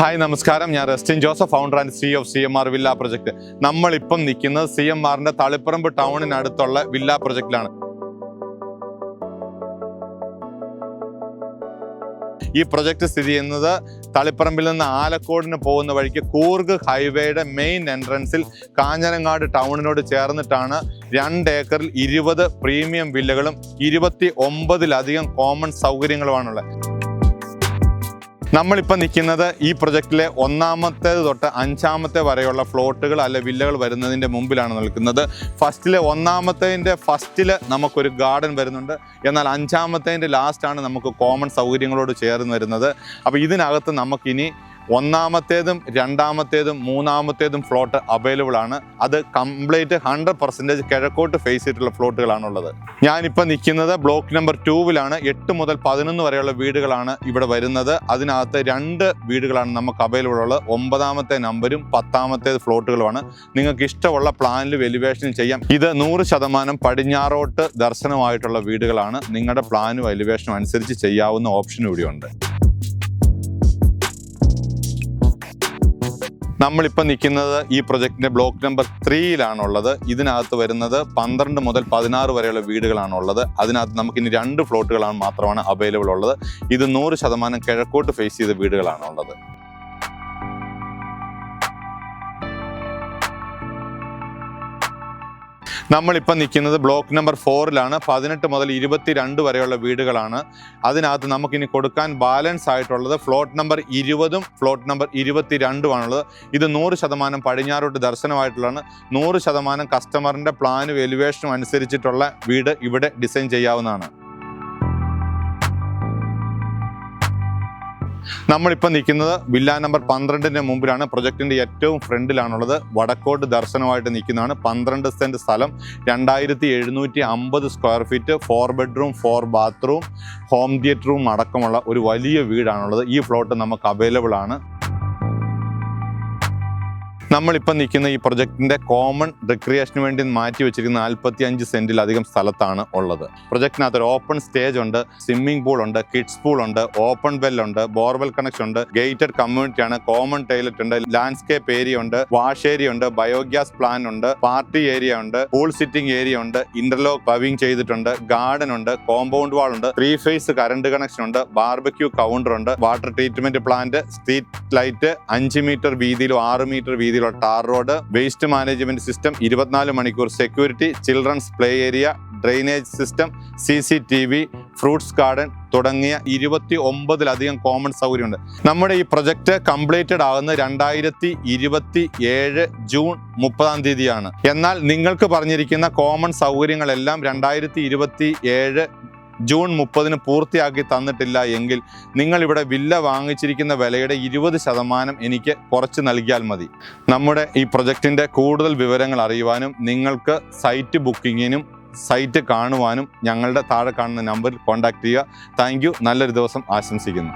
Hi നമസ്കാരം, ഞാൻ Restin Joseph, founder and CEO of CMR villa project. നമ്മളിപ്പം നിൽക്കുന്നത് CMRന്റെ തളിപ്പറമ്പ് ടൗണിനടുത്തുള്ള വില്ല പ്രൊജക്റ്റിലാണ്. ഈ പ്രൊജക്ട് സ്ഥിതി ചെയ്യുന്നത് തളിപ്പറമ്പിൽ നിന്ന് ആലക്കോടിന് പോകുന്ന വഴിക്ക് കൂർഗ് ഹൈവേയുടെ മെയിൻ എൻട്രൻസിൽ കാഞ്ഞങ്ങാട് ടൗണിനോട് ചേർന്നിട്ടാണ്. 2 ഏക്കറിൽ 20 പ്രീമിയം വില്ലകളും 29ലധികം കോമൺ സൗകര്യങ്ങളുമാണുള്ളത്. നമ്മളിപ്പോൾ നിൽക്കുന്നത് ഈ പ്രൊജക്റ്റിലെ 1ാമത്തേത് തൊട്ട് 5ാമത്തെ വരെയുള്ള ഫ്ലോട്ടുകൾ അല്ലെ വില്ലകൾ വരുന്നതിൻ്റെ മുമ്പിലാണ് നിൽക്കുന്നത്. ഒന്നാമത്തേതിൻ്റെ ഫസ്റ്റിൽ നമുക്കൊരു ഗാർഡൻ വരുന്നുണ്ട്. എന്നാൽ 5ാമത്തേതിൻ്റെ ലാസ്റ്റാണ് നമുക്ക് കോമൺ സൗകര്യങ്ങളോട് ചേർന്ന് വരുന്നത്. അപ്പോൾ ഇതിനകത്ത് നമുക്കിനി 1ാമത്തേതും 2ാമത്തേതും 3ാമത്തേതും ഫ്ലോട്ട് അവൈലബിൾ ആണ്. അത് കംപ്ലീറ്റ് 100% കിഴക്കോട്ട് ഫേസ് ചെയ്തിട്ടുള്ള ഫ്ലോട്ടുകളാണുള്ളത്. ഞാനിപ്പോൾ നിൽക്കുന്നത് ബ്ലോക്ക് നമ്പർ 2-ലാണ്. 8 മുതൽ 11 വരെയുള്ള വീടുകളാണ് ഇവിടെ വരുന്നത്. അതിനകത്ത് 2 വീടുകളാണ് നമുക്ക് അവൈലബിൾ ഉള്ളത്. 9ാമത്തെ നമ്പരും 10ാമത്തെ ഫ്ലോട്ടുകളുമാണ്. നിങ്ങൾക്ക് ഇഷ്ടമുള്ള പ്ലാനിൽ എലിവേഷനും ചെയ്യാം. ഇത് 100% പടിഞ്ഞാറോട്ട് ദർശനമായിട്ടുള്ള വീടുകളാണ്. നിങ്ങളുടെ പ്ലാനും എലിവേഷനും അനുസരിച്ച് ചെയ്യാവുന്ന ഓപ്ഷൻ ഇവിടെയുണ്ട്. നമ്മളിപ്പോൾ നിൽക്കുന്നത് ഈ പ്രൊജക്റ്റിൻ്റെ ബ്ലോക്ക് നമ്പർ 3-ലാണുള്ളത്. ഇതിനകത്ത് വരുന്നത് 12 മുതൽ 16 വരെയുള്ള വീടുകളാണുള്ളത്. അതിനകത്ത് നമുക്കിനി 2 ഫ്ലോട്ടുകളാണ് മാത്രമാണ് അവൈലബിൾ ഉള്ളത്. ഇത് 100% കിഴക്കോട്ട് ഫേസ് ചെയ്ത വീടുകളാണുള്ളത്. നമ്മളിപ്പോൾ നിൽക്കുന്നത് ബ്ലോക്ക് നമ്പർ 4-ലാണ്. 18 മുതൽ 22 വരെയുള്ള വീടുകളാണ്. അതിനകത്ത് നമുക്കിനി കൊടുക്കാൻ ബാലൻസ് ആയിട്ടുള്ളത് ഫ്ലോട്ട് നമ്പർ 20ഉം ഫ്ലോട്ട് നമ്പർ 22ഉമാണുള്ളത്. ഇത് 100% പടിഞ്ഞാറോട്ട് ദർശനമായിട്ടുള്ളതാണ്. 100% കസ്റ്റമറിൻ്റെ പ്ലാനും എലിവേഷനും അനുസരിച്ചിട്ടുള്ള വീട് ഇവിടെ ഡിസൈൻ ചെയ്യാവുന്നതാണ്. നമ്മളിപ്പോൾ നിൽക്കുന്നത് വില്ല നമ്പർ 12ൻ്റെ മുമ്പിലാണ്. പ്രൊജക്റ്റിൻ്റെ ഏറ്റവും ഫ്രണ്ടിലാണുള്ളത്. വടക്കോട്ട് ദർശനമായിട്ട് നിൽക്കുന്നതാണ്. 12 സെൻറ്റ് സ്ഥലം, 2750 square feet, 4 bedroom 4 bathroom, home തിയേറ്ററും അടക്കമുള്ള ഒരു വലിയ വീടാണുള്ളത്. ഈ ഫ്ലോട്ട് നമുക്ക് അവൈലബിൾ ആണ്. നമ്മളിപ്പോൾ നിൽക്കുന്ന ഈ പ്രൊജക്റ്റിൻ്റെ കോമൺ റിക്രിയേഷന് വേണ്ടി മാറ്റി വെച്ചിരിക്കുന്ന 45 സെൻറ്റിലധികം സ്ഥലത്താണ് ഉള്ളത്. പ്രൊജക്റ്റിനകത്ത് ഒരു ഓപ്പൺ സ്റ്റേജ് ഉണ്ട്, സ്വിമ്മിംഗ് പൂൾ ഉണ്ട്, കിഡ്സ് പൂൾ ഉണ്ട്, ഓപ്പൺ വെല്ലുണ്ട്, ബോർവെൽ കണക്ഷൻ ഉണ്ട്, ഗേറ്റഡ് കമ്മ്യൂണിറ്റി ആണ്, കോമൺ ടോയ്ലറ്റ് ഉണ്ട്, ലാൻഡ്സ്കേപ്പ് ഏരിയ ഉണ്ട്, വാഷ് ഏരിയ ഉണ്ട്, ബയോഗ്യാസ് പ്ലാന്റ് ഉണ്ട്, പാർട്ടി ഏരിയ ഉണ്ട്, പൂൾ സിറ്റിംഗ് ഏരിയ ഉണ്ട്, ഇന്റർലോക്ക് പവിങ് ചെയ്തിട്ടുണ്ട്, ഗാർഡൻ ഉണ്ട്, കോമ്പൗണ്ട് വാൾ ഉണ്ട്, 3 ഫേസ് കറണ്ട് കണക്ഷൻ ഉണ്ട്, ബാർബക്യൂ കൗണ്ടർ ഉണ്ട്, water treatment plant, street light, 5 metre വീതിയിലും 6 മീറ്റർ വീതിയിലും tar road, waste management system, 24 മണിക്കൂർ security, children's play area, drainage system, CCTV, fruits garden തുടങ്ങിയ 29ലധികം common സൗകര്യമുണ്ട്. നമ്മുടെ ഈ പ്രൊജക്ട് കംപ്ലീറ്റഡ് ആകുന്നത് 2027 ജൂൺ 30 എന്നാൽ നിങ്ങൾക്ക് പറഞ്ഞിരിക്കുന്ന കോമൺ സൗകര്യങ്ങളെല്ലാം 2027 ജൂൺ 30 പൂർത്തിയാക്കി തന്നിട്ടില്ല എങ്കിൽ നിങ്ങളിവിടെ വില്ല വാങ്ങിച്ചിരിക്കുന്ന വിലയുടെ 20% എനിക്ക് കുറച്ച് നൽകിയാൽ മതി. നമ്മുടെ ഈ പ്രൊജക്റ്റിൻ്റെ കൂടുതൽ വിവരങ്ങൾ അറിയുവാനും നിങ്ങൾക്ക് സൈറ്റ് ബുക്കിങ്ങിനും സൈറ്റ് കാണുവാനും ഞങ്ങളുടെ താഴെ കാണുന്ന നമ്പറിൽ കോൺടാക്ട് ചെയ്യുക. Thank you. നല്ലൊരു ദിവസം ആശംസിക്കുന്നു.